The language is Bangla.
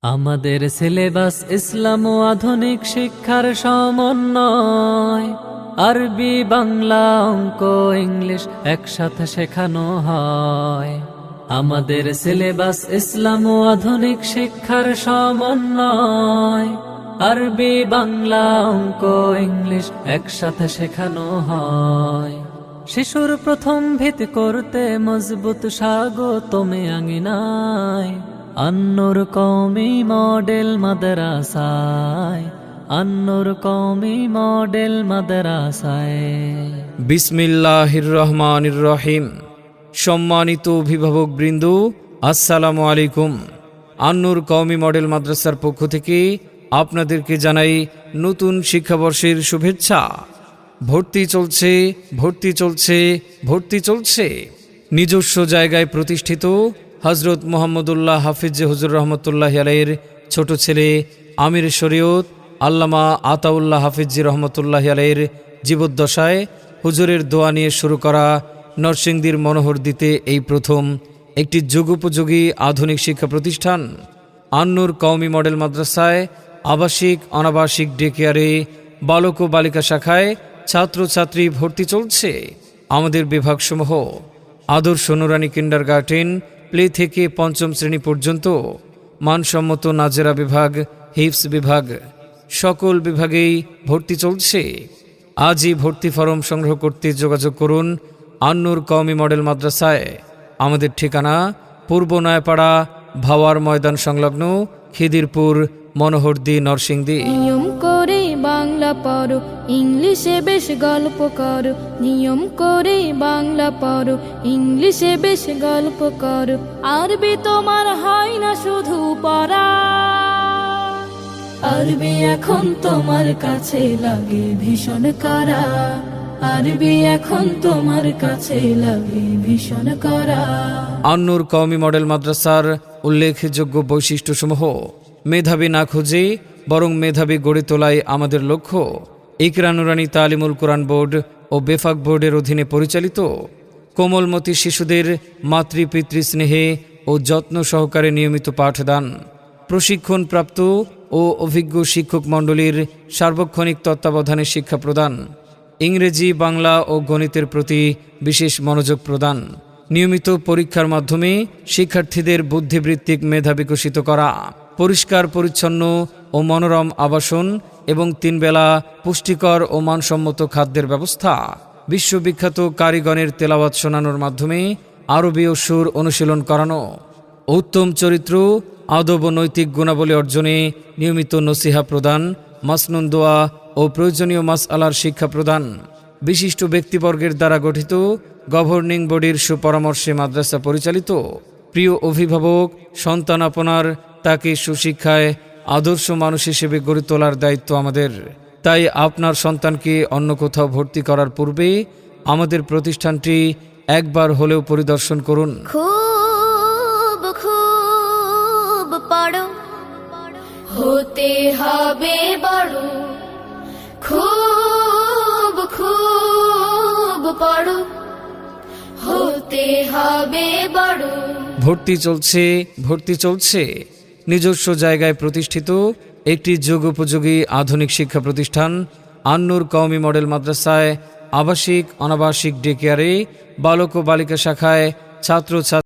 আমাদের সিলেবাস ইসলাম ও আধুনিক শিক্ষার সমন্বয়। আরবি, বাংলা, অঙ্ক, ইংলিশ একসাথে শেখানো হয়। আমাদের সিলেবাস ইসলাম ও আধুনিক শিক্ষার সমন্বয়। আরবি, বাংলা, অঙ্ক, ইংলিশ একসাথে শেখানো হয়। শিশুর প্রথম ভিত করতে মজবুত স্বাগতমে আঙিনায়। আন্নুর কওমি মডেল মাদ্রাসায়, আন্নুর কওমি মডেল মাদ্রাসায়। বিসমিল্লাহির রহমানির রহিম। সম্মানিত অভিভাবক বৃন্দ, আসসালামু আলাইকুম। আন্নুর কওমি মডেল মাদ্রাসার পক্ষ থেকে আপনাদেরকে জানাই নতুন শিক্ষাবর্ষের শুভেচ্ছা। ভর্তি চলছে, ভর্তি চলছে, ভর্তি চলছে। নিজস্ব জায়গায় প্রতিষ্ঠিত হযরত মুহাম্মদুল্লাহ হাফিজ হুজুর রহমতুল্লাহ আলাইহির ছোট ছেলে আমির শরীয়ত আল্লামা আতাউল্লাহ হাফিজ রহমতুল্লাহ আলাইহির জীবদ্দশায় হুজুরের দোয়া নিয়ে শুরু করা নরসিংদীর মনোহরদীতে এই প্রথম একটি যুগোপযোগী আধুনিক শিক্ষা প্রতিষ্ঠান আন্নুর কওমি মডেল মাদ্রাসায় আবাসিক অনাবাসিক ডে কেয়ারে বালক ও বালিকা শাখায় ছাত্রছাত্রী ভর্তি চলছে। আমাদের বিভাগসমূহ আদর্শ নুরানি কিন্ডারগার্টেন, প্লে থেকে পঞ্চম শ্রেণী পর্যন্ত, মানসম্মত নাজেরা বিভাগ, হিফস বিভাগ, সকল বিভাগেই ভর্তি চলছে। আজই ভর্তি ফরম সংগ্রহ করতে যোগাযোগ করুন আন্নুর কওমি মডেল মাদ্রাসায়। আমাদের ঠিকানা পূর্ব নয়াপাড়া ভাওয়ার ময়দান সংলগ্ন খিদিরপুর, মনোহরদী, নরসিংদী। নিয়ম করে বাংলা পড়ো, ইংলিশে বেশ গল্প করো। নিয়ম করে বাংলা পড়ো, ইংলিশে বেশ গল্প করো। আরবি তোমার হয় না শুধু পড়া, আরবি এখন তোমার কাছে লাগে ভীষণ করা। আরবি এখন তোমার কাছে লাগে ভীষণ করা। আন্নুর কওমি মডেল মাদ্রাসার উল্লেখযোগ্য বৈশিষ্ট্যসমূহ: মেধাবী না খুঁজে বরং মেধাবী গড়ে তোলাই আমাদের লক্ষ্য। ইকরা নুরানি তালিমুল কোরআন বোর্ড ও বেফাক বোর্ডের অধীনে পরিচালিত। কোমলমতি শিশুদের মাতৃপিতৃ স্নেহে ও যত্ন সহকারে নিয়মিত পাঠদান, প্রশিক্ষণপ্রাপ্ত ও অভিজ্ঞ শিক্ষক মণ্ডলীর সার্বক্ষণিক তত্ত্বাবধানে শিক্ষা প্রদান, ইংরেজি, বাংলা ও গণিতের প্রতি বিশেষ মনোযোগ প্রদান, নিয়মিত পরীক্ষার মাধ্যমে শিক্ষার্থীদের বুদ্ধিবৃত্তিক মেধা বিকশিত করা, পরিষ্কার পরিচ্ছন্ন ও মনোরম আবাসন এবং 3 বেলা পুষ্টিকর ও মানসম্মত খাদ্যের ব্যবস্থা, বিশ্ববিখ্যাত কারিগণের তেলাওয়াত শোনানোর মাধ্যমে আরবি ও সুর অনুশীলন করানো, উত্তম চরিত্র, আদব ও নৈতিক গুণাবলী অর্জনে নিয়মিত নসিহা প্রদান, মাসনুন দোয়া ও প্রয়োজনীয় মাসআলার শিক্ষা প্রদান, বিশিষ্ট ব্যক্তিবর্গের দ্বারা গঠিত গভর্নিং বডির সুপরামর্শে মাদ্রাসা পরিচালিত। প্রিয় অভিভাবক, সন্তান আপনার, তাকে সুশিক্ষায় আদর্শ মানুষ হিসেবে গড়ে তোলার দায়িত্ব আমাদের। তাই আপনার সন্তানকে অন্য কোথাও ভর্তি করার পূর্বে আমাদের প্রতিষ্ঠানটি একবার হলেও পরিদর্শন করুন। খুব খুব পড়ো, হতে হবে বড়। খুব খুব পড়ো, হতে হবে বড়। ভর্তি চলছে, ভর্তি চলছে। নিজস্ব জায়গায় প্রতিষ্ঠিত একটি যুগোপযোগী আধুনিক শিক্ষা প্রতিষ্ঠান আন্নুর কওমি মডেল মাদ্রাসায় আবাসিক অনাবাসিক ডে কেয়ারে বালক ও বালিকা শাখায় ছাত্রছাত্রী